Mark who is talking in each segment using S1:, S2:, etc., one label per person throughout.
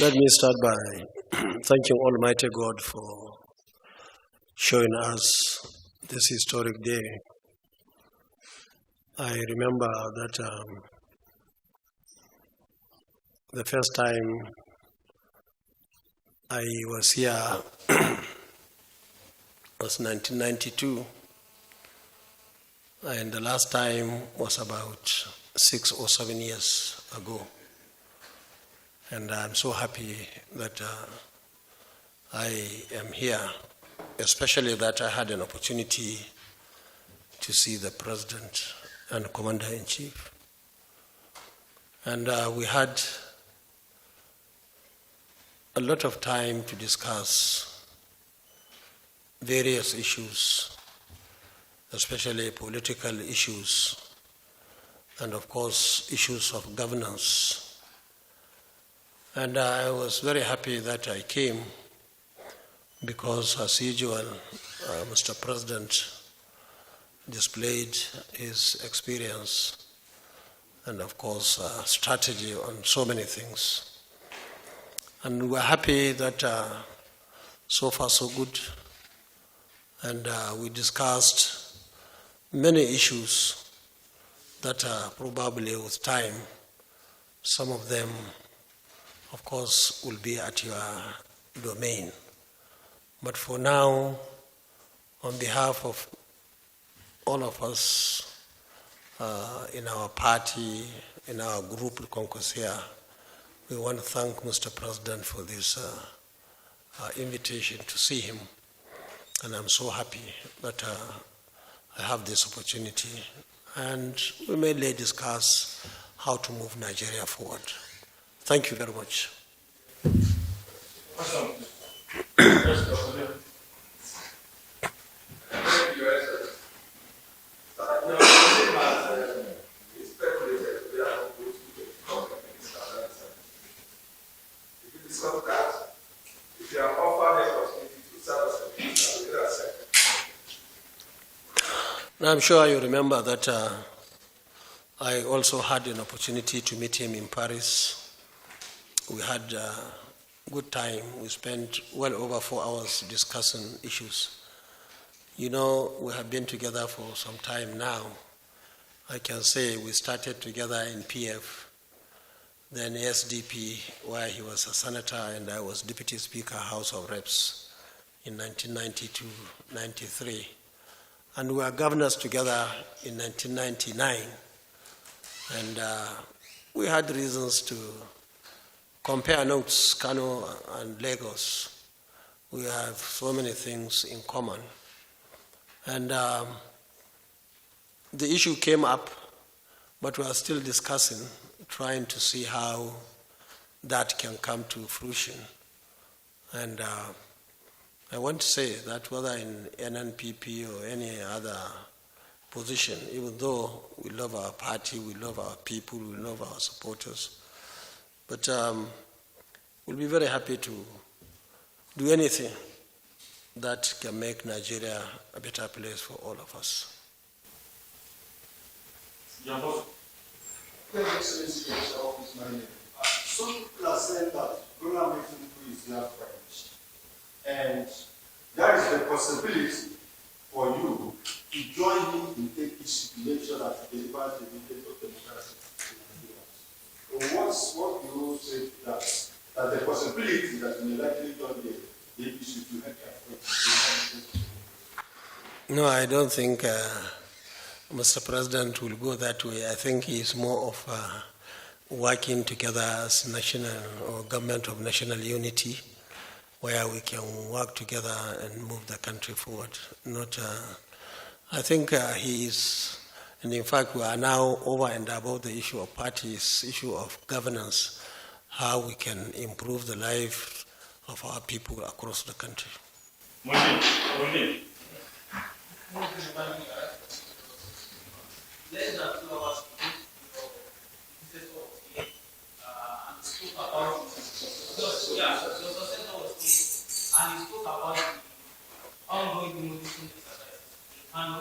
S1: Let me start by thanking Almighty God for showing us this historic day. I remember that the first time I was here was 1992, and the last time was about 6 or 7 years ago. And I'm so happy that I am here, especially that I had an opportunity to see the President and Commander-in-Chief. And we had a lot of time to discuss various issues, especially political issues, and of course, issues of governance. And I was very happy that I came because, as usual, Mr. President displayed his experience and, of course, strategy on so many things. And we're happy that so far so good. And we discussed many issues that probably with time, some of them of course, will be at your domain. But for now, on behalf of all of us in our party, in our group, Kwankwaso, we want to thank Mr. President for this invitation to see him. And I'm so happy that I have this opportunity. And we may discuss how to move Nigeria forward. Thank you very much.
S2: Awesome.
S1: Now, I'm sure you remember that I also had an opportunity to meet him in Paris. We had a good time. We spent well over 4 hours discussing issues. You know, we have been together for some time now. I can say we started together in PF, then SDP, where he was a senator and I was Deputy Speaker, House of Reps in 1992-93. And we were governors together in 1999. And we had reasons to compare notes, Kano and Lagos. We have so many things in common. And the issue came up, but we are still discussing, trying to see how that can come to fruition. And I want to say that whether in NNPP or any other position, even though we love our party, we love our people, we love our supporters, but we'll be very happy to do anything that can make Nigeria a better place for all of us.
S3: Your Excellency, some people are saying that Tinubu is their French, and there is the possibility for you to join him in APC to make sure that he delivers the mandate of democracy to Nigerians. So what do you say to that? That the possibility that you may likely join the APC to help your friends?
S1: No, I don't think Mr. President will go that way. I think he is more of working together as national or government of national unity, where we can work together and move the country forward. Not, I think he is, and in fact we are now over and above the issue of parties, issue of governance, how we can improve the life of our people across the country.
S4: Less than 2 hours and he spoke about the ongoing demolition exercise in Kano.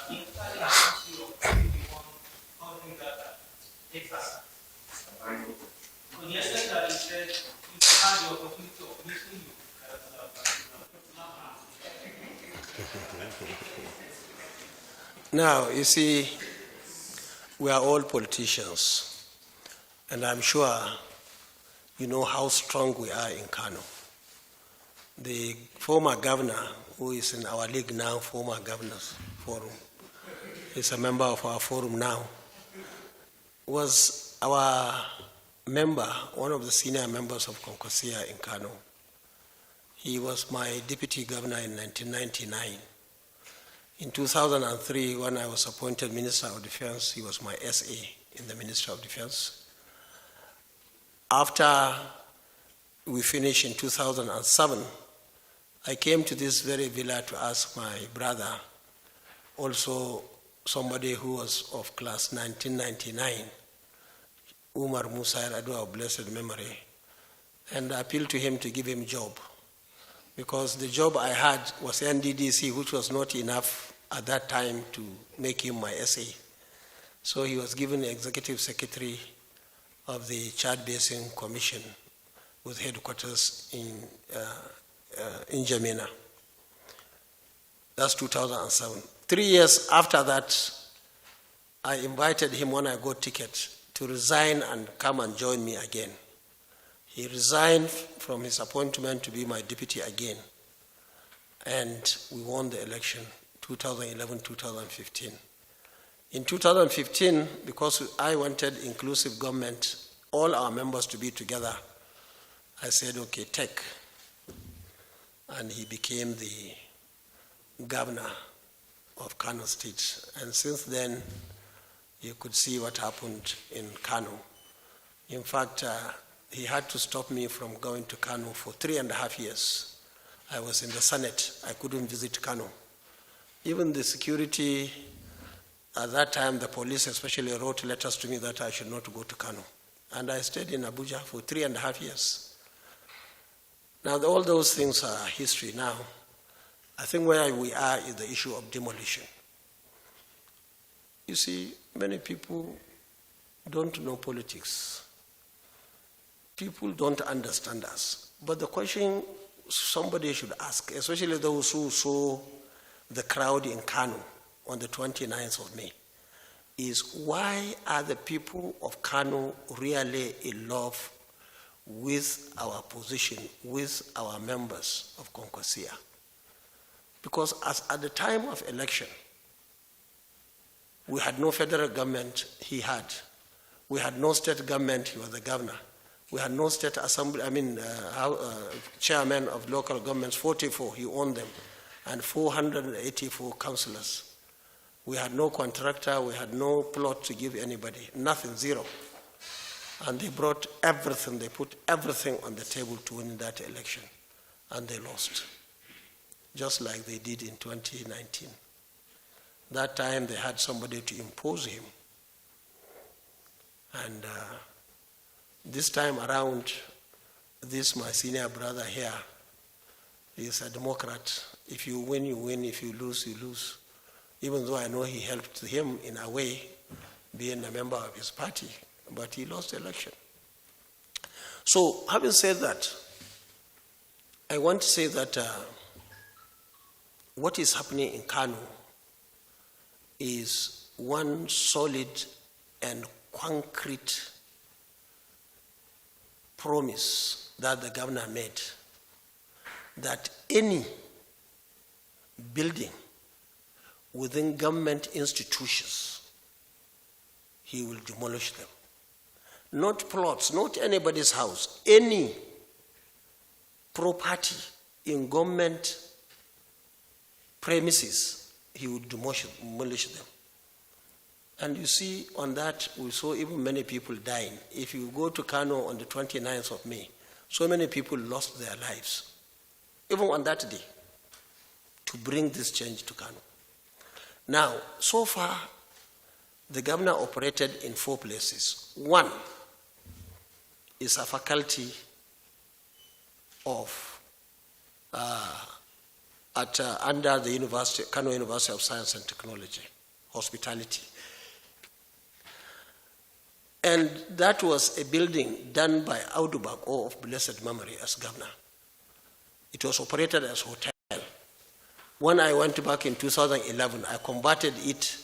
S4: He started a history of everyone causing that exercise. So the extent that said he had the opportunity of meeting you.
S1: Now, you see, we are all politicians, and I'm sure you know how strong we are in Kano. The former governor, who is in our league now, former governors forum, is a member of our forum now, was our member, one of the senior members of Kwankwaso in Kano. He was my deputy governor in 1999. In 2003, when I was appointed Minister of Defense, he was my SA in the Ministry of Defense. After we finished in 2007, I came to this very villa to ask my brother, also somebody who was of class 1999, Umar Musa Yar'Adua of blessed memory, and I appealed to him to give him a job, because the job I had was NDDC, which was not enough at that time to make him my SA. So he was given the executive secretary of the Chad Basin Commission with headquarters in N'Djamena. That's 2007. 3 years after that, I invited him when I got ticket to resign and come and join me again. He resigned from his appointment to be my deputy again. And we won the election, 2011-2015. In 2015, because I wanted inclusive government, all our members to be together, I said, okay, take. And he became the governor of Kano State. And since then, you could see what happened in Kano. In fact, he had to stop me from going to Kano for 3.5 years. I was in the Senate. I couldn't visit Kano. Even the security, at that time, the police especially wrote letters to me that I should not go to Kano. And I stayed in Abuja for 3.5 years. Now, all those things are history now. I think where we are is the issue of demolition. You see, many people don't know politics. People don't understand us. But the question somebody should ask, especially those who saw the crowd in Kano on the 29th of May, is why are the people of Kano really in love with our position, with our members of Kwankwaso? Because at the time of election, we had no federal government, he had. We had no state government, he was the governor. We had no state assembly, chairman of local governments, 44, he owned them, and 484 councillors. We had no contractor, we had no plot to give anybody, nothing, zero. And they brought everything, they put everything on the table to win that election, and they lost, just like they did in 2019. That time they had somebody to impose him. And this time around, this my senior brother here is a Democrat. If you win, you win. If you lose, you lose. Even though I know he helped him in a way, being a member of his party, but he lost the election. So, having said that, I want to say that what is happening in Kano is one solid and concrete promise that the governor made, that any building within government institutions, he will demolish them. Not plots, not anybody's house, any property in government premises, he would demolish them. And you see, on that, we saw even many people dying. If you go to Kano on the 29th of May, so many people lost their lives, even on that day, to bring this change to Kano. Now, so far, the governor operated in 4 places. One is a faculty of under the University, Kano University of Science and Technology, hospitality. And that was a building done by Audu Bako of blessed memory as governor. It was operated as a hotel. When I went back in 2011, I converted it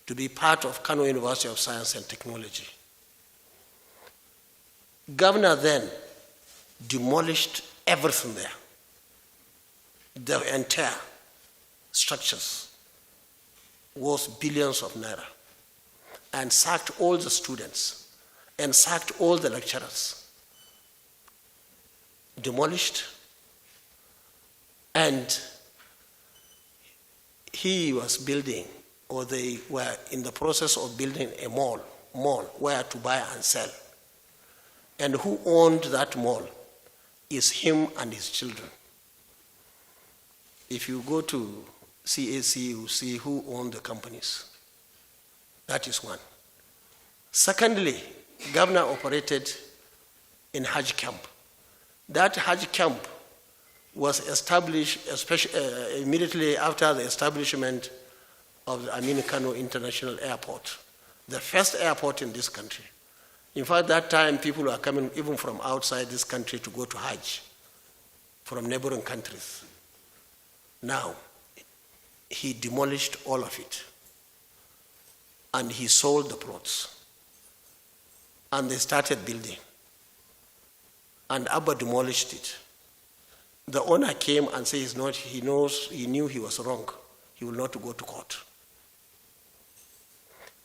S1: to be part of Kano University of Science and Technology. Governor then demolished everything there, the entire structures, worth billions of naira, and sacked all the students and sacked all the lecturers. Demolished, and he was building, or they were in the process of building a mall where to buy and sell. And who owned that mall is him and his children. If you go to CAC, you see who owned the companies. That is one. Secondly, governor operated in Hajj camp. That Hajj camp was established immediately after the establishment of the Amin Kano International Airport, the first airport in this country. In fact, that time people were coming even from outside this country to go to Hajj, from neighboring countries. Now, he demolished all of it, and he sold the plots, and they started building, and Abba demolished it. The owner came and said he knew he was wrong. He will not go to court.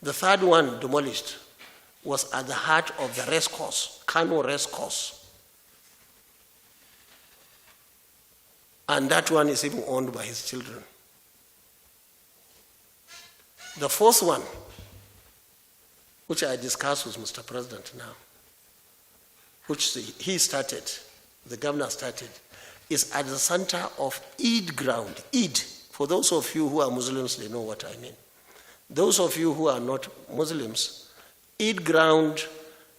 S1: The third one demolished was at the heart of the race course, Kano race course. And that one is even owned by his children. The fourth one, which I discussed with Mr. President now, which he started, the governor started, is at the center of Eid ground. Eid, for those of you who are Muslims, they know what I mean. Those of you who are not Muslims, Eid ground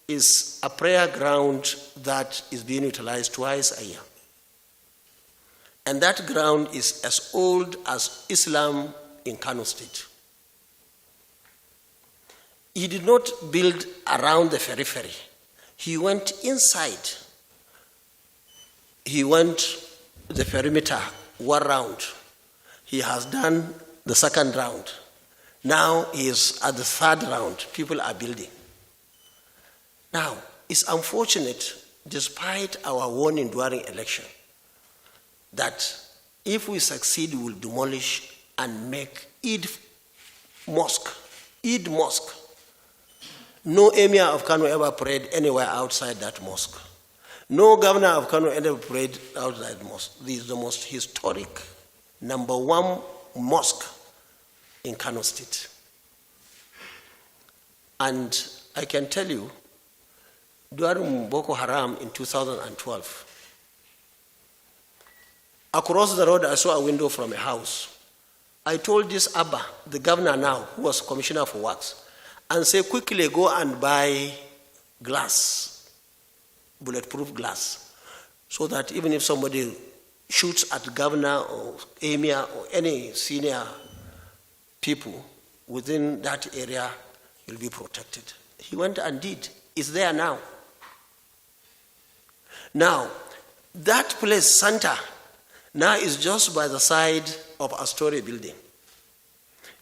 S1: is a prayer ground that is being utilized twice a year. And that ground is as old as Islam in Kano State. He did not build around the periphery. He went inside. He went the perimeter 1 round. He has done the 2nd round. Now he is at the 3rd round. People are building. Now, it's unfortunate, despite our warning during election, that if we succeed, we will demolish and make Eid Mosque. No emir of Kano ever prayed anywhere outside that mosque. No governor of Kano ever prayed outside the mosque. This is the most historic, #1 mosque in Kano State. And I can tell you, during Boko Haram in 2012, across the road I saw a window from a house. I told this Abba, the governor now, who was commissioner for works, and say, quickly go and buy glass, bulletproof glass, so that even if somebody shoots at the governor or emir or any senior people within that area, you'll be protected. He went and did. It's there now. Now, that place, Santa, now is just by the side of a story building.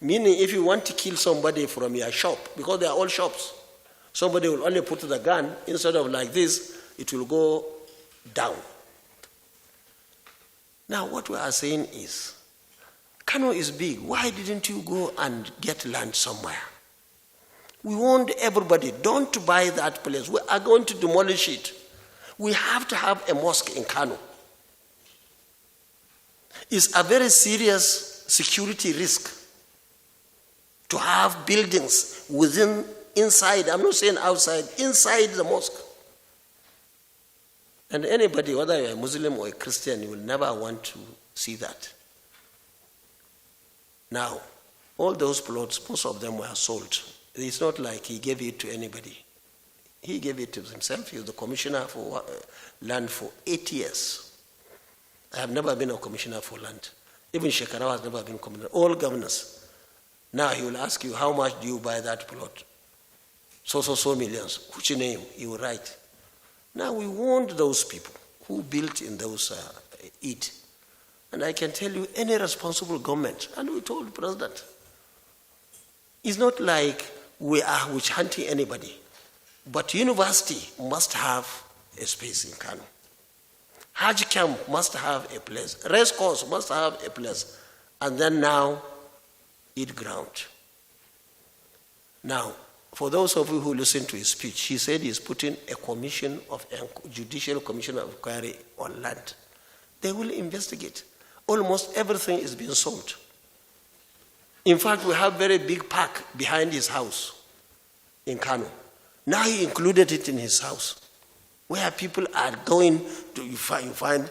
S1: Meaning, if you want to kill somebody from your shop, because they are all shops, somebody will only put the gun, instead of like this, it will go down. Now, what we are saying is, Kano is big. Why didn't you go and get land somewhere? We warned everybody, don't buy that place. We are going to demolish it. We have to have a mosque in Kano. It's a very serious security risk to have buildings inside, I'm not saying outside, inside the mosque. And anybody, whether you're a Muslim or a Christian, you will never want to see that. Now, all those plots, most of them were sold. It's not like he gave it to anybody. He gave it to himself. He was the commissioner for land for 8 years. I have never been a commissioner for land. Even Shekarau has never been commissioner. All governors. Now he will ask you, how much do you buy that plot? so millions. Which name you write? Now we want those people who built in those it. And I can tell you, any responsible government, and we told the president, it's not like we are witch hunting anybody, but university must have a space in Kano. Hajj camp must have a place. Race course must have a place. And then now, eat ground. Now, for those of you who listen to his speech, he said he's putting a judicial commission of inquiry on land. They will investigate. Almost everything is being sold. In fact, we have a very big park behind his house in Kano. Now he included it in his house, where people are going to, you find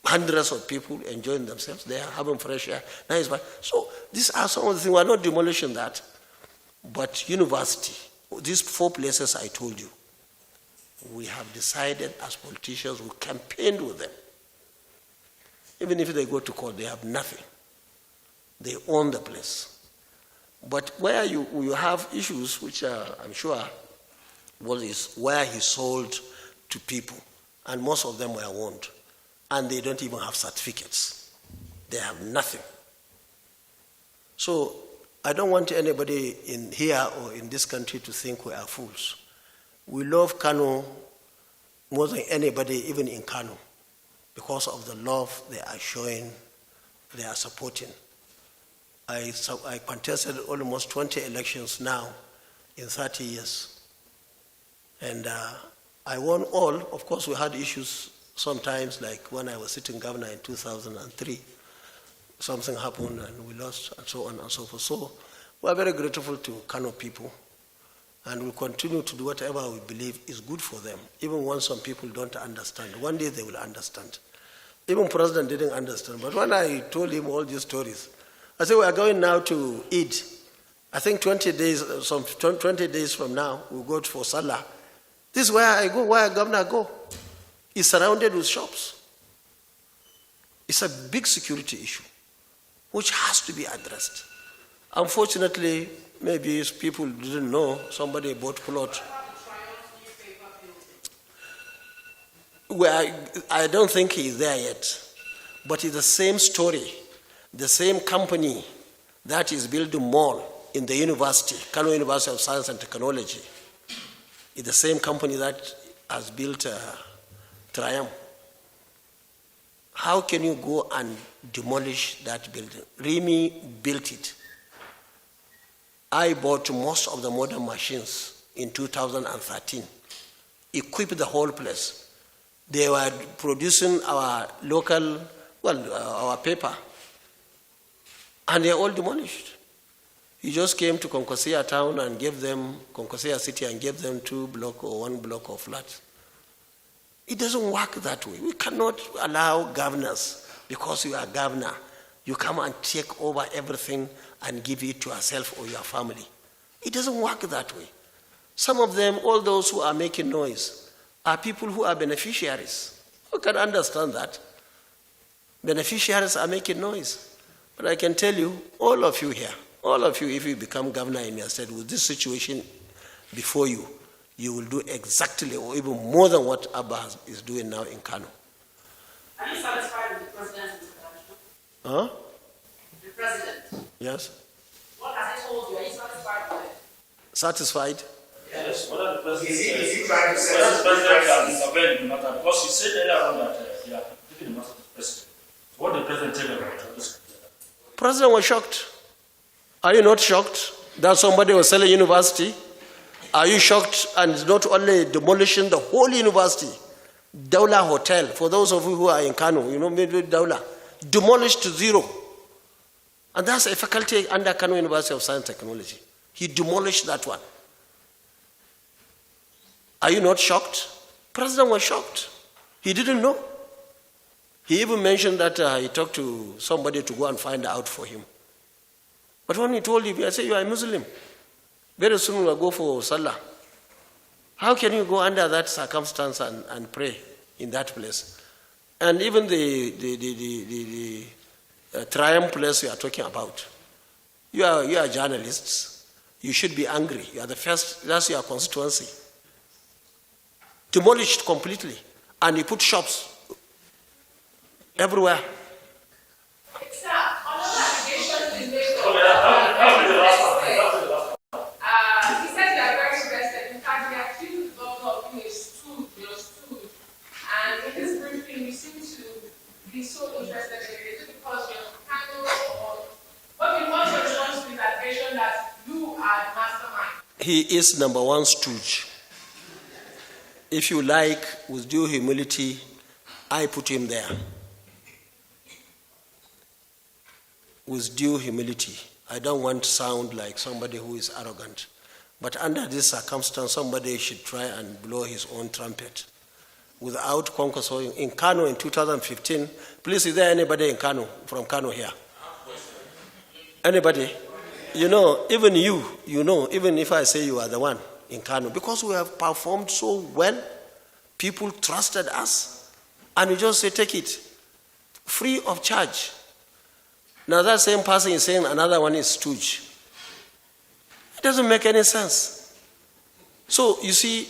S1: hundreds of people enjoying themselves. They are having fresh air. Nice. So these are some of the things. We are not demolishing that. But university, these 4 places I told you, we have decided as politicians, we campaigned with them. Even if they go to court, they have nothing. They own the place. But where you have issues, which I'm sure is where he sold to people, and most of them were owned, and they don't even have certificates. They have nothing. So I don't want anybody in here or in this country to think we are fools. We love Kano more than anybody, even in Kano, because of the love they are showing, they are supporting. I contested almost 20 elections now in 30 years. And I won all. Of course, we had issues sometimes, like when I was sitting governor in 2003. Something happened and we lost, and so on and so forth. So we are very grateful to Kano people, and we'll continue to do whatever we believe is good for them, even when some people don't understand. One day they will understand. Even President didn't understand. But when I told him all these stories, I said, we are going now to Eid. I think 20 days from now, we'll go for Salah. This is where I go, where governor go. He's surrounded with shops. It's a big security issue, which has to be addressed. Unfortunately, maybe people didn't know, somebody bought plot. Well, I don't think he's there yet, but it's the same story. The same company that is building mall in the university, Kano University of Science and Technology, is the same company that has built Triumph. How can you go and demolish that building? Remy built it. I bought most of the modern machines in 2013, equipped the whole place. They were producing our local, our paper, and they are all demolished. He just came to Kwankwaso town and gave them, Kwankwaso city, and gave them 2 blocks or 1 block of flats. It doesn't work that way. We cannot allow governors, because you are governor, you come and take over everything and give it to yourself or your family. It doesn't work that way. Some of them, all those who are making noise, are people who are beneficiaries. Who can understand that? Beneficiaries are making noise. But I can tell you, all of you here, all of you, if you become governor in your state with this situation before you, you will do exactly or even more than what Abba is doing now in Kano.
S2: Are you satisfied with the president's intervention?
S1: Huh?
S2: The president?
S1: Yes.
S2: What has he told you? Are you satisfied with it?
S1: Satisfied?
S5: Yes. What are the president?
S3: Is he trying to say
S5: the president has intervened in the matter? Because he said earlier on that he had taken the matter to the president. So what did the president tell you about this?
S1: President was shocked. Are you not shocked that somebody was selling university? Are you shocked and not only demolishing the whole university, Daula Hotel, for those of you who are in Kano, you know, maybe Daula, demolished to zero. And that's a faculty under Kano University of Science and Technology. He demolished that one. Are you not shocked? President was shocked. He didn't know. He even mentioned that he talked to somebody to go and find out for him. But when he told him, I said, you are a Muslim. Very soon we'll go for Salah. How can you go under that circumstance and pray in that place? And even the Triumph place you are talking about, you are journalists. You should be angry. You are the first, that's your constituency. Demolished completely. And you put shops everywhere.
S2: Sir, another allegation is made
S5: Okay, that will be the last one.
S2: he said they are very interested. In fact, they accused the governor of being a stooge, and in this briefing, you seem to be so interested in it. Is it because you're Kano or what's your response to his allegation that you are the mastermind?
S1: He is number one stooge. If you like, with due humility, I put him there. With due humility. I don't want to sound like somebody who is arrogant. But under this circumstance, somebody should try and blow his own trumpet. Without Kwankwaso in Kano in 2015, please, is there anybody in Kano, from Kano here? Anybody? You know, even even if I say you are the one in Kano, because we have performed so well, people trusted us, and we just say, take it, free of charge. Now that same person is saying another one is stooge. It doesn't make any sense. So, you see,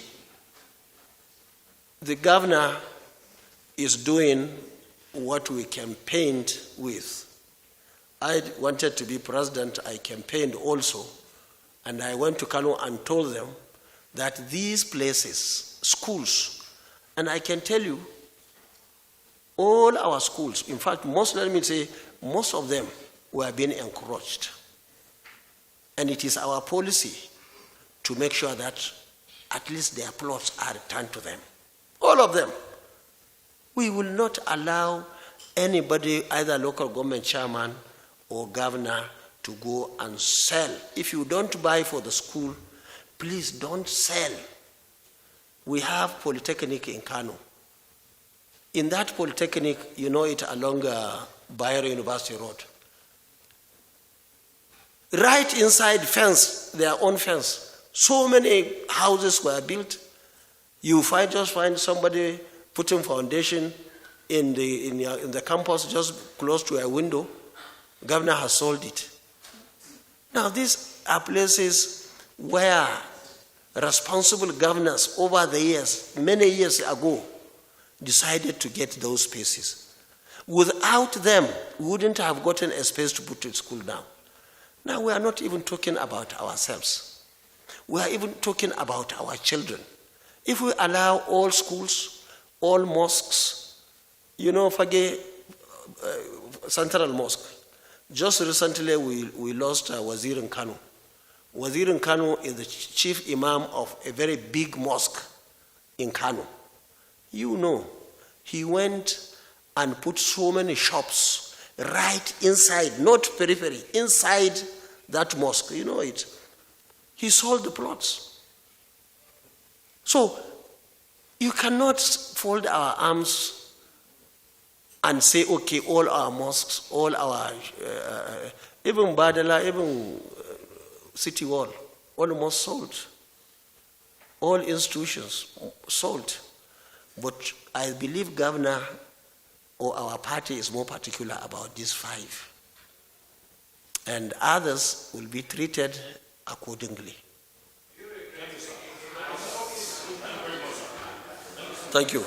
S1: the governor is doing what we campaigned with. I wanted to be president, I campaigned also, and I went to Kano and told them that these places, schools, and I can tell you, all our schools, in fact, most of them were being encroached. And it is our policy to make sure that at least their plots are returned to them. All of them. We will not allow anybody, either local government chairman or governor, to go and sell. If you don't buy for the school, please don't sell. We have polytechnic in Kano. In that polytechnic, you know it along Bayero University Road. Right inside fence, their own fence, so many houses were built. You just find somebody putting foundation in the campus just close to a window. Governor has sold it. Now these are places where responsible governors over the years, many years ago, decided to get those spaces. Without them, we wouldn't have gotten a space to put a school down. Now we are not even talking about ourselves. We are even talking about our children. If we allow all schools, all mosques, you know, Fage Central Mosque, just recently we lost Wazir in Kano. Wazir in Kano is the chief imam of a very big mosque in Kano. You know, he went and put so many shops right inside, not periphery, inside that mosque. You know it. He sold the plots. So, you cannot fold our arms and say, okay, all our mosques, all our, even Badala, even City Wall, almost sold. All institutions sold. But I believe governor or our party is more particular about these 5. And others will be treated accordingly. Thank you.